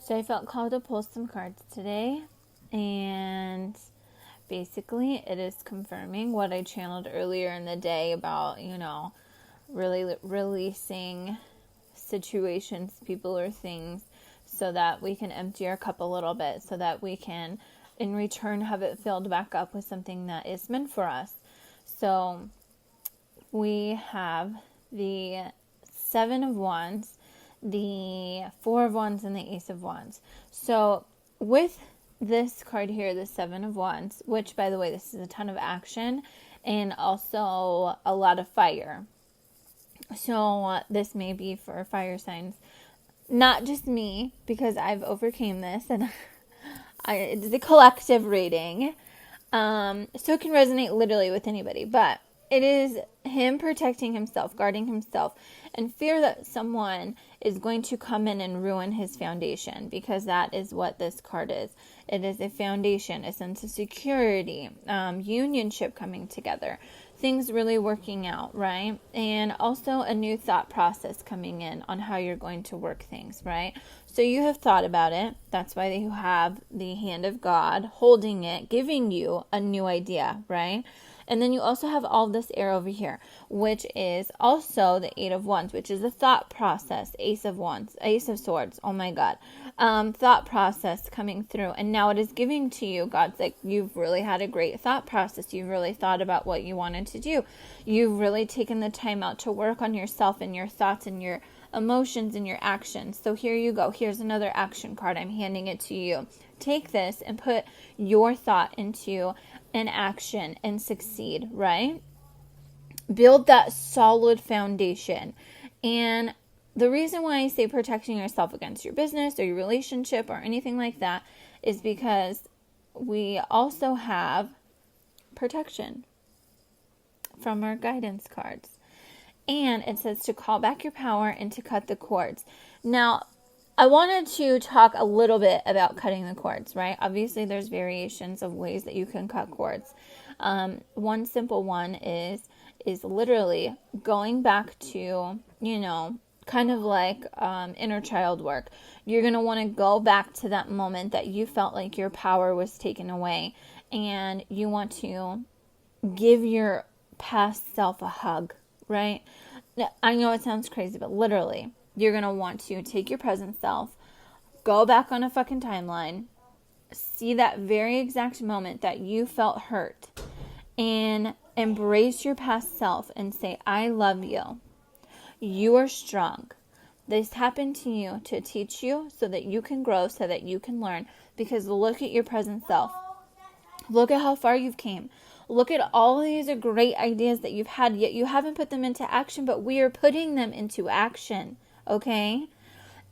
So I felt called to pull some cards today, and basically it is confirming what I channeled earlier in the day about, really releasing situations, people, or things so that we can empty our cup a little bit, so that we can in return have it filled back up with something that is meant for us. So we have the Seven of Wands, the Four of Wands, and the Ace of Wands. So with this card here, the Seven of Wands, which, by the way, this is a ton of action and also a lot of fire. So this may be for fire signs. Not just me, because I've overcame this, and it's a collective reading. So it can resonate literally with anybody, but it is him protecting himself, guarding himself, and fear that someone is going to come in and ruin his foundation, because that is what this card is. It is a foundation, a sense of security, unionship coming together, things really working out, right? And also a new thought process coming in on how you're going to work things, right? So you have thought about it. That's why you have the hand of God holding it, giving you a new idea, right? And then you also have all this air over here, which is also the Eight of Wands, which is a thought process. Ace of Wands, Ace of Swords. Oh my God. Thought process coming through. And now it is giving to you. God's like, you've really had a great thought process. You've really thought about what you wanted to do. You've really taken the time out to work on yourself and your thoughts and your emotions and your actions. So here you go. Here's another action card. I'm handing it to you. Take this and put your thought into an action and succeed, right? Build that solid foundation. And the reason why I say protecting yourself against your business or your relationship or anything like that is because we also have protection from our guidance cards. And it says to call back your power and to cut the cords. Now, I wanted to talk a little bit about cutting the cords, right? Obviously, there's variations of ways that you can cut cords. One simple one is literally going back to, kind of like inner child work. You're going to want to go back to that moment that you felt like your power was taken away, and you want to give your past self a hug, right? I know it sounds crazy, but literally, you're going to want to take your present self, go back on a fucking timeline, see that very exact moment that you felt hurt, and embrace your past self and say, I love you. You are strong. This happened to you to teach you so that you can grow, so that you can learn. Because look at your present self. Look at how far you've came. Look at all these great ideas that you've had, yet you haven't put them into action, but we are putting them into action. Okay?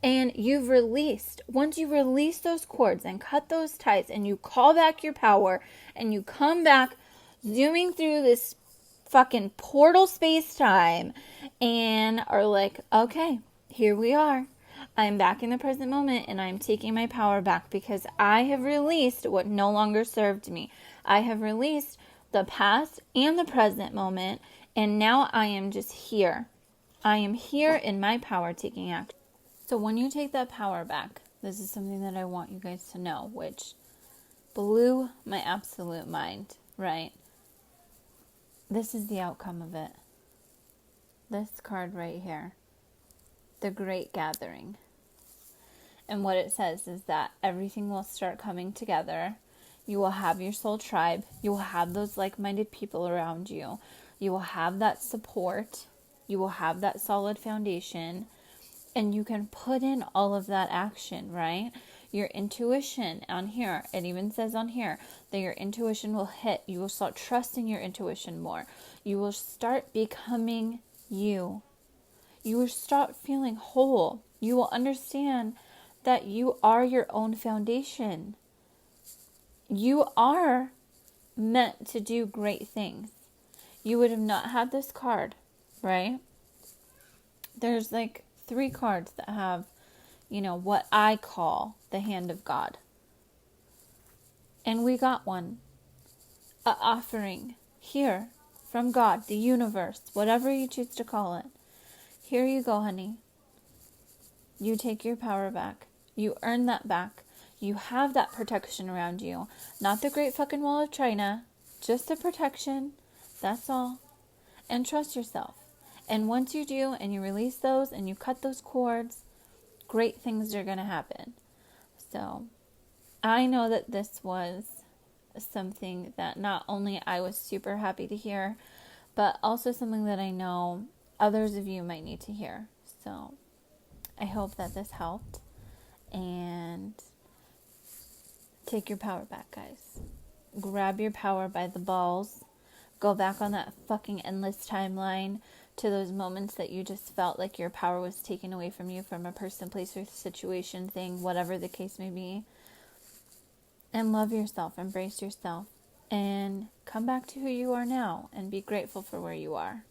And you've released. Once you release those cords and cut those ties and you call back your power and you come back zooming through this fucking portal space-time and are like, okay, here we are. I'm back in the present moment and I'm taking my power back because I have released what no longer served me. I have released the past and the present moment, and now I am just here. I am here in my power taking action. So when you take that power back, this is something that I want you guys to know, which blew my absolute mind, right? This is the outcome of it. This card right here, the Great Gathering. And what it says is that everything will start coming together. You will have your soul tribe. You will have those like-minded people around you. You will have that support. You will have that solid foundation. And you can put in all of that action, right? Your intuition on here, it even says on here that your intuition will hit. You will start trusting your intuition more. You will start becoming you. You will start feeling whole. You will understand that you are your own foundation. You are meant to do great things. You would have not had this card, right? There's like 3 cards that have, what I call the hand of God. And we got one. An offering here from God, the universe, whatever you choose to call it. Here you go, honey. You take your power back. You earn that back. You have that protection around you. Not the great fucking wall of China, just the protection. That's all. And trust yourself. And once you do, and you release those, and you cut those cords, great things are going to happen. So, I know that this was something that not only I was super happy to hear, but also something that I know others of you might need to hear. So, I hope that this helped. And take your power back, guys. Grab your power by the balls. Go back on that fucking endless timeline to those moments that you just felt like your power was taken away from you from a person, place, or situation, thing, whatever the case may be. And love yourself, embrace yourself, and come back to who you are now and be grateful for where you are.